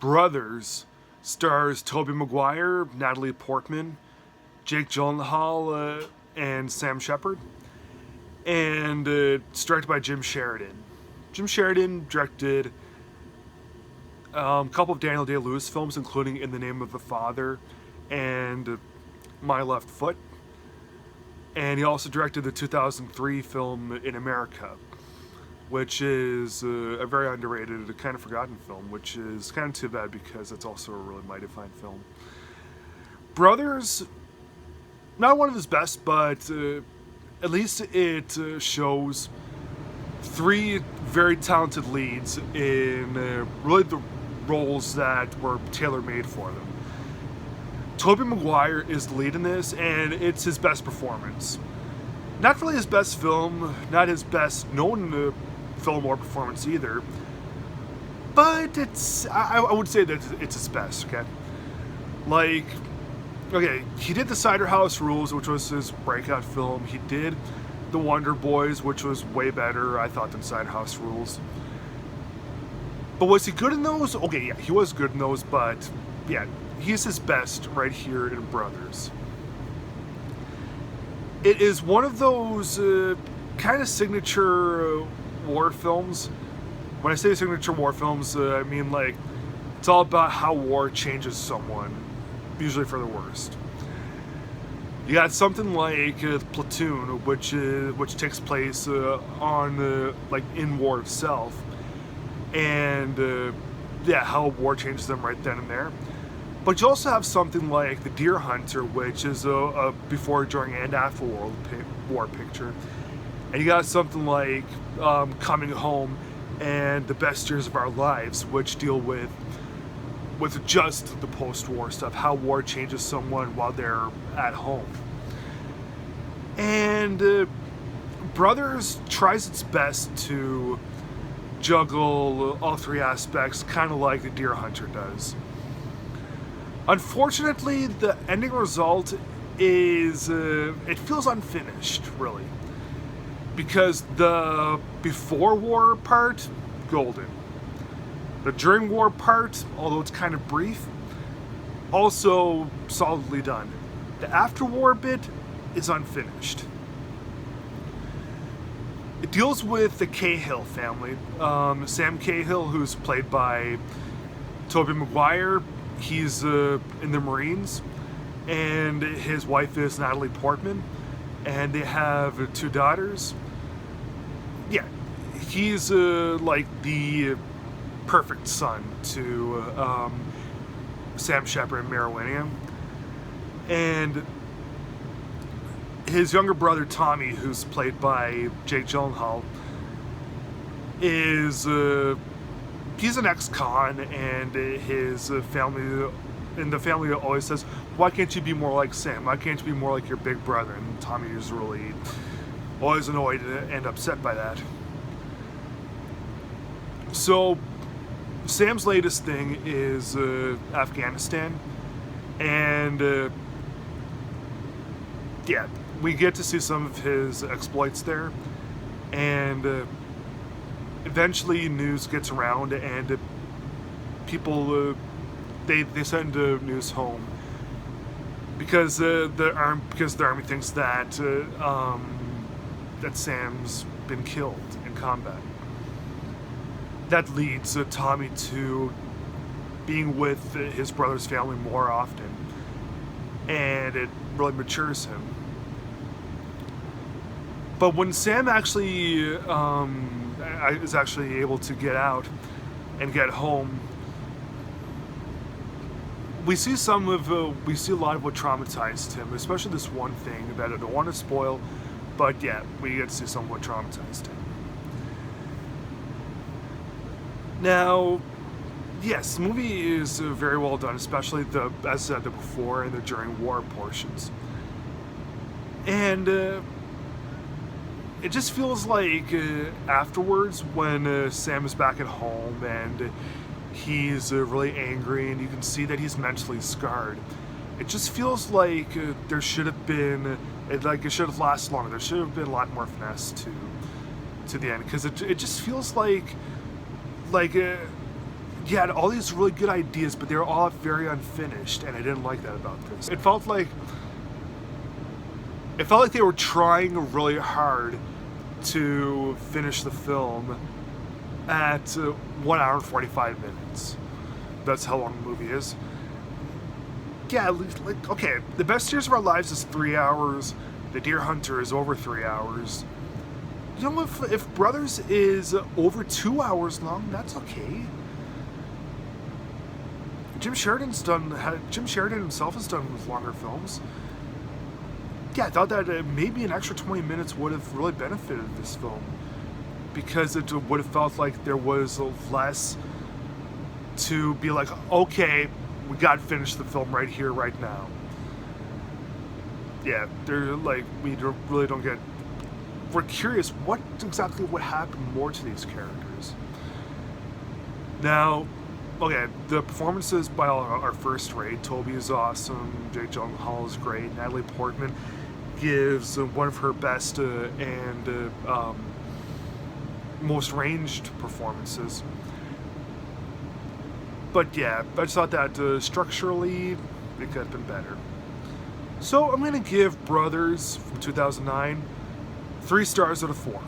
Brothers stars Tobey Maguire, Natalie Portman, Jake Gyllenhaal, and Sam Shepard, and it's directed by Jim Sheridan. Jim Sheridan directed a couple of Daniel Day-Lewis films, including In the Name of the Father and My Left Foot. And he also directed the 2003 film In America, which is a very underrated, kind of forgotten film, which is kind of too bad because it's also a really mighty fine film. Brothers, not one of his best, but at least it shows three very talented leads in really the roles that were tailor-made for them. Tobey Maguire is the lead in this, and it's his best performance. Not really his best film, not his best known film or performance either, but I would say that it's his best, okay? Like, okay, he did The Cider House Rules, which was his breakout film. He did The Wonder Boys, which was way better, I thought, than Cider House Rules. But was he good in those? Okay, yeah, he was good in those, but yeah, he's his best right here in Brothers. It is one of those kind of signature war films. When I say signature war films, I mean like it's all about how war changes someone, usually for the worst. You got something like Platoon, which takes place on like in war itself, and yeah, how war changes them right then and there. But you also have something like The Deer Hunter, which is a before, during, and after war picture. And you got something like Coming Home and The Best Years of Our Lives, which deal with just the post-war stuff, how war changes someone while they're at home. And Brothers tries its best to juggle all three aspects, kind of like The Deer Hunter does. Unfortunately, the ending result is, it feels unfinished, really. Because the before war part, golden. The during war part, although it's kind of brief, also solidly done. The after war bit is unfinished. It deals with the Cahill family. Sam Cahill, who's played by Tobey Maguire, he's in the Marines, and his wife is Natalie Portman, and they have two daughters. Yeah, he's like the perfect son to Sam Shepard and Mara Winningham. And his younger brother Tommy, who's played by Jake Gyllenhaal, is he's an ex-con, and his family, and the family always says, why can't you be more like Sam? Why can't you be more like your big brother? And Tommy is really always annoyed and upset by that. So Sam's latest thing is Afghanistan, and yeah, we get to see some of his exploits there, and eventually news gets around, and people they send news home because the army thinks that that Sam's been killed in combat. That leads Tommy to being with his brother's family more often, and it really matures him. But when Sam actually is actually able to get out and get home, we see a lot of what traumatized him, especially this one thing that I don't want to spoil, but yeah, we get to see some of what traumatized him. Now, yes, the movie is very well done, especially as I said, the before and the during war portions. And it just feels like afterwards, when Sam is back at home and he's really angry, and you can see that he's mentally scarred, it just feels like there should have been, it should have lasted longer. There should have been a lot more finesse to the end, because it just feels like you had all these really good ideas, but they were all very unfinished, and I didn't like that about this. It felt like they were trying really hard to finish the film at 1 hour and 45 minutes. That's how long the movie is. Yeah, like, okay, The Best Years of Our Lives is 3 hours. The Deer Hunter is over 3 hours. You know, if Brothers is over 2 hours long, that's okay. Jim Sheridan himself has done with longer films. Yeah, I thought that maybe an extra 20 minutes would have really benefited this film, because it would have felt like there was less to be like, okay, we got to finish the film right here, right now. Yeah, they're like, really don't get. We're curious what exactly would happen more to these characters. Now, okay, the performances by all are first rate. Toby is awesome. Jake Gyllenhaal is great. Natalie Portman gives one of her best and most ranged performances. But yeah, I just thought that structurally it could have been better. So I'm going to give Brothers from 2009 3 stars out of 4.